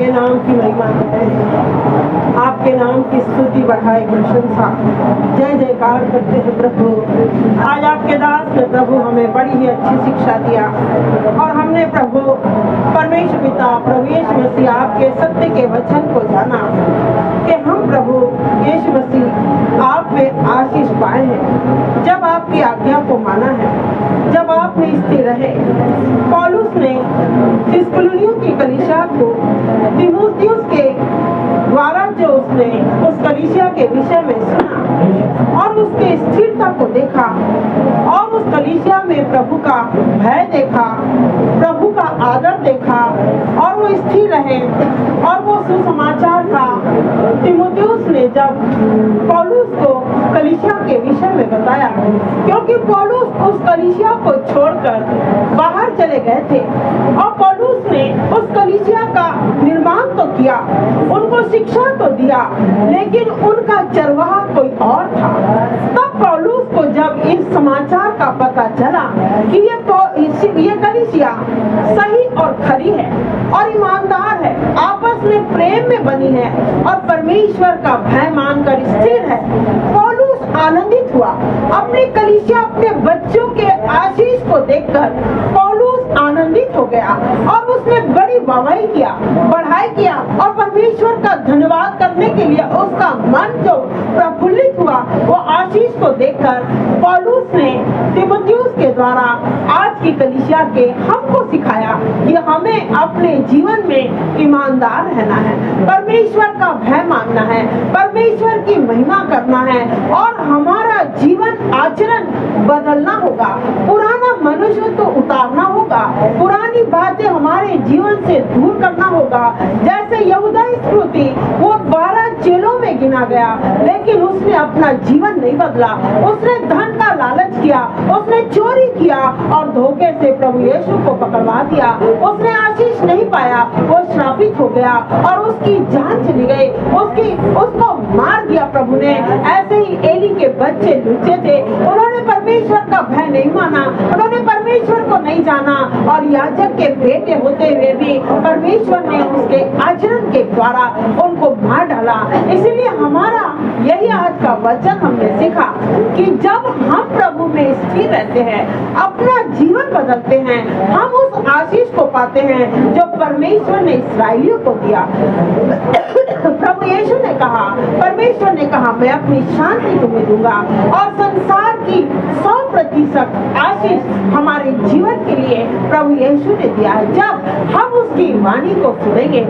आपके नाम की महिमा करें, आपके नाम की स्तुति बढ़ाए, प्रशंसा जय जयकार करते हैं प्रभु। आज आपके दास ने प्रभु हमें बड़ी ही अच्छी शिक्षा दिया और हमने प्रभु परमेश्वर पिता प्रभु यीशु मसीह आपके सत्य के वचन को जाना कि हम प्रभु यीशु मसीह आप में आशीष पाए हैं जब आपकी आज्ञा को माना है, जब आप में स्थिर रहे। पौलुस ने थिस्सलुनीकियों की कलीसिया को तीमुथियुस के द्वारा जो उसने उस कलीसिया के विषय में सुना और उसके स्थिरता को देखा और उस कलीसिया में प्रभु का भय देखा, प्रभु का आदर देखा और वो स्थिर रहे और वो सुसमाचार का तीमुथियुस ने जब पौलुस को कलीसिया के विषय में बताया, क्योंकि पौलुस उस कलीसिया को छोड़कर बाहर चले गए थे और पौलुस ने उस कलीसिया का निर्माण तो किया, उनको शिक्षा तो दिया, लेकिन उनका चरवाहा कोई और था। तब पौलुस को जब इस समाचार का पता चला कि ये कलीसिया सही और खरी है और ईमानदार है, आपस में प्रेम में बनी है और परमेश्वर का भय मानकर स्थिर है, पौलुस आनंदित हुआ। अपनी कलीसिया, अपने बच्चों के आशीष को देखकर पौलुस आनंदित हो गया और उसने बड़ी वाहवाही किया, बढ़ाई किया और परमेश्वर का धन्यवाद करने के लिए उसका मन जो प्रफुल्लित हुआ, वो आशीष को देखकर पौलुस ने तीमुथियुस के द्वारा आज की कलीसिया के हमको सिखाया कि हमें अपने जीवन में ईमानदार रहना है, परमेश्वर का भय मानना है, परमेश्वर की महिमा करना है और हमारा जीवन आचरण बदलना होगा। पुराना मनुष्य तो उतारना होगा, पुरानी बातें हमारे जीवन से दूर करना होगा। जैसे यहूदा इस्करियोती, वो 12 चेलों में गिना गया, लेकिन उसने अपना जीवन नहीं बदला, उसने धन का लालच किया, उसने चोरी किया और धोखे से प्रभु यीशु को पकड़वा दिया, उसने आशीष नहीं पाया, वो श्रापित हो गया और उसकी जान चली गई, उसको मार दिया प्रभु ने। ऐसे ही एली के बच्चे लुच्चे थे, उन्होंने परमेश्वर का भय नहीं माना, उन्होंने परमेश्वर को नहीं जाना और याजक के बेटे होते हुए भी परमेश्वर ने उसके आचरण के द्वारा उनको मार डाला। इसीलिए हमारा यही आज का वचन हमने सीखा कि जब हम प्रभु में स्थिर रहते हैं, अपना जीवन बदलते हैं, हम उस आशीष को पाते हैं जो परमेश्वर ने इस्राएलियों को दिया। प्रभु यीशु ने कहा, परमेश्वर ने कहा, मैं अपनी शांति तुम्हें दूंगा और संसार की 100% आशीष हमारे जीवन के लिए प्रभु यीशु ने दिया है जब हम उसकी वाणी को सुनेंगे,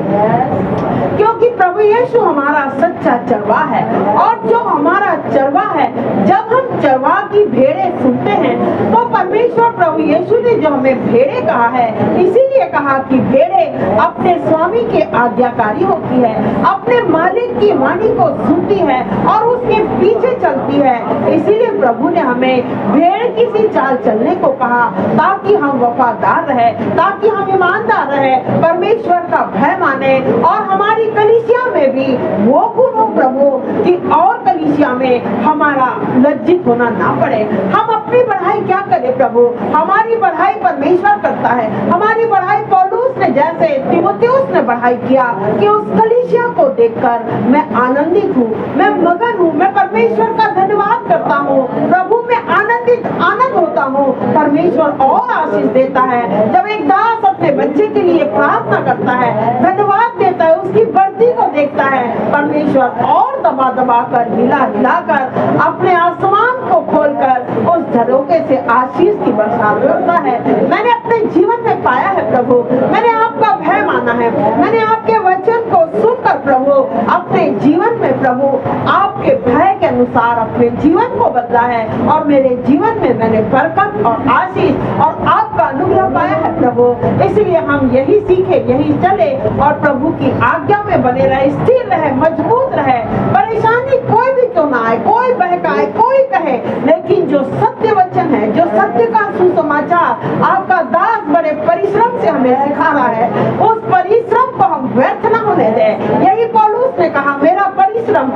क्योंकि प्रभु यीशु हमारा सच्चा चरवाहा है और जो हमारा चरवाहा है, जब हम चरवाहा की भेड़ें सुनते हैं तो परमेश्वर प्रभु यीशु ने जो हमें भेड़ें कहा है, इसीलिए कहा कि भेड़ें अपने स्वामी के आज्ञाकारी होती है, अपने मालिक की वाणी को सुनती है और उसके पीछे चलती है। इसीलिए प्रभु ने हमें भेड़ की सी चाल चलने को कहा ताकि हम वफादार रहे, ताकि हम ईमानदार रहे, परमेश्वर का भय माने और हमारी कलीसिया में भी वो गुण हो प्रभु कि और कलीसिया में हमारा लज्जित होना ना पड़े। हम अपनी बढ़ाई क्या करें प्रभु, हमारी बढ़ाई परमेश्वर करता है। हमारी बढ़ाई पौलुस ने जैसे तीमुथियुस ने बढ़ाई किया कि उस कलीसिया को देखकर मैं आनंदित हूँ, मैं मगन हूँ, मैं परमेश्वर का धन्यवाद करता हूँ, प्रभु में आनंद होता हूँ। परमेश्वर और आशीष देता है जब एक दास अपने बच्चे के लिए प्रार्थना करता है, धन्यवाद देता है, उसकी बढ़ती को देखता है, परमेश्वर और दबा कर हिला कर अपने आसमान को खोलकर उस झरोके से आशीष की बरसात करता है। मैंने अपने जीवन में पाया है प्रभु, मैंने आपका भय माना है, मैंने आपके वचन को सुनकर प्रभु अपने जीवन में प्रभु आपके भय के अनुसार अपने जीवन को बदला है और मेरे जीवन में मैंने बरकत और आशीष और आपका अनुग्रह पाया है प्रभु। इसलिए हम यही सीखे, यही चले और प्रभु की आज्ञा में बने रहे, स्थिर रहे, मजबूत रहे। परेशानी कोई भी क्यों ना आए, कोई बहकाए, कोई कहे, लेकिन जो सत्य वचन है, जो सत्य का सुसमाचार आपका दास बड़े परिश्रम से हमें सिखा रहा है, उस परिश्रम को हम व्यर्थ न होने दें। यही पौलुस ने कहा, मेरा परिश्रम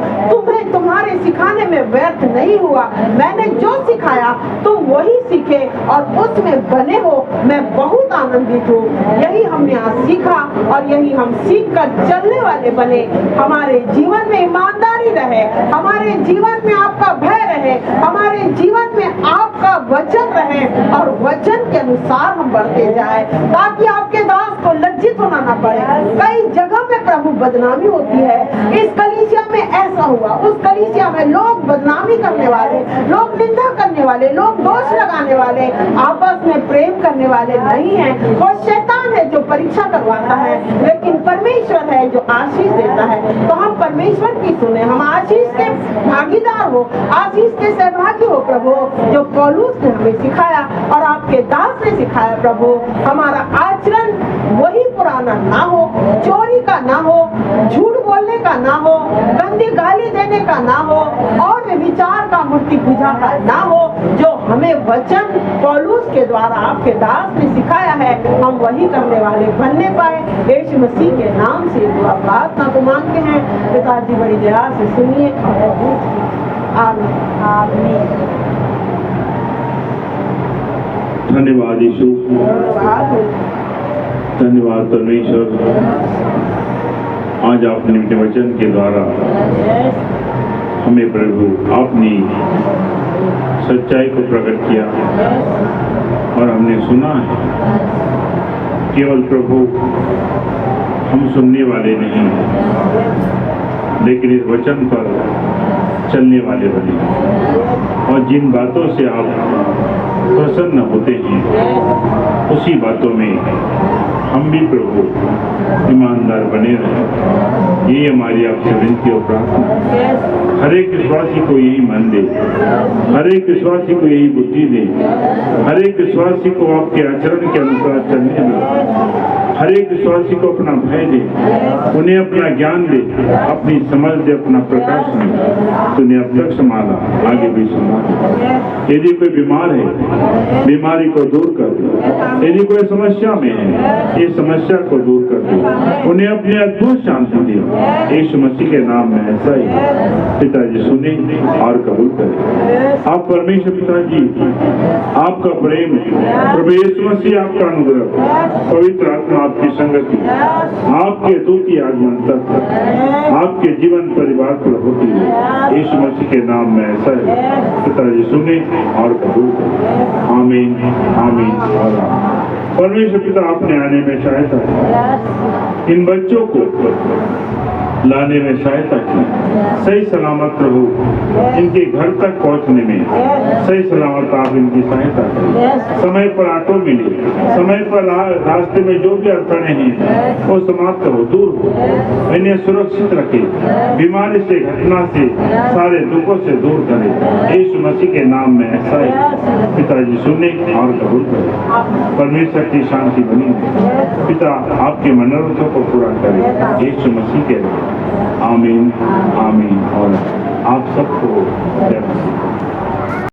तुम्हारे सिखाने में व्यर्थ नहीं हुआ, मैंने जो सिखाया तुम वही सीखे और उसमें बने हो, मैं बहुत आनंद आनंदित हो। यही हमने आज सीखा और यही हम सीख कर चलने वाले बने। हमारे जीवन में ईमानदारी रहे, हमारे जीवन में आपका भय रहे, हमारे जीवन में आपका वचन रहे और वचन के अनुसार हम बढ़ते जाए, ताकि आपके दास को लज्जित होना ना पड़े। कई जगह में प्रभु बदनामी होती है। इस कलीसिया में ऐसा हुआ, उस कलीसिया में लोग बदनामी करने वाले, लोग निंदा करने वाले, लोग दोष लगाने वाले, आपस में प्रेम करने वाले नहीं है। वो शैतान है जो परीक्षा करवाता है, लेकिन परमेश्वर है जो आशीष देता है। तो हम परमेश्वर की सुने, हम आशीष के भागीदार हो, आशीष के सहभागी हो प्रभु, जो पौलुस ने हमें सिखाया और आपके दास ने सिखाया प्रभु। हमारा आचरण वही पुराना ना हो, चोरी का ना हो, झूठ बोलने का ना हो, गंदी गाली देने का ना हो और विचार का, मूर्ति पूजा का ना हो। जो हमें वचन पौलुस के द्वारा आपके दास ने सिखाया है, हम वही करने वाले बनने पाए। यीशु मसीह के नाम से दुआ प्रार्थना को मांगते हैं। पिताजी बड़ी दया से सुनिए। आमीन आमीन। धन्यवाद यीशु, धन्यवाद परमेश्वर। आज आपने अपने वचन के द्वारा हमें प्रभु अपनी सच्चाई को प्रकट किया और हमने सुना है। केवल प्रभु हम सुनने वाले नहीं, लेकिन इस वचन पर चलने वाले बने, और जिन बातों से आप प्रसन्न होते हैं उसी बातों में हम भी प्रभु ईमानदार बने रहें। यही हमारी आपसे विनती और प्रार्थना। हर एक विश्वासी को यही मन दे, हर एक विश्वासी को यही बुद्धि दे, हर एक विश्वासी को आपके आचरण के अनुसार चलने दे, हर एक विश्वासी को अपना भय दे, उन्हें अपना ज्ञान दे, अपनी समझ दे, अपना प्रकाश दे। तूने अब तक संभाला, आगे भी संभाला। यदि कोई बीमार है, बीमारी को दूर कर दे। यदि कोई समस्या में है, इस समस्या को दूर कर दे, उन्हें अपनी अद्भुत शांति दे। यीशु मसीह के नाम में ऐसा ही पिताजी सुने और कबूल करें। आप परमेश्वर पिताजी, आपका प्रेम, प्रभु यीशु मसीह आपका अनुग्रह, पवित्र आत्मा आपकी संगति, आपके दूती आगमन तक आपके जीवन परिवार पर होती है। यीशु मसीह के नाम में ऐसा है पिताजी सुने और कबूल करें। आमीन आमीन और आमीन। परमेश्वर पिता आपने आने में सहायता की, इन बच्चों को लाने में सहायता की, सही सलामत प्रभु इनके घर तक पहुंचने में सही सलामत आप इनकी सहायता करें। समय पर ऑटो मिले, समय पर रास्ते में जो भी अड़चने हैं वो समाप्त हो, दूर हो, इन्हें सुरक्षित रखे, बीमारी से, घटना से, सारे दुखों से दूर करे। यीशु मसीह के नाम में ऐसा है पिताजी सुने और कबूल करें। परमेश्वर की शांति बनी है। पिता आपके मनोरथों को पूरा करे, यीशु मसीह के नाम। आमीन आमीन। और आप सबको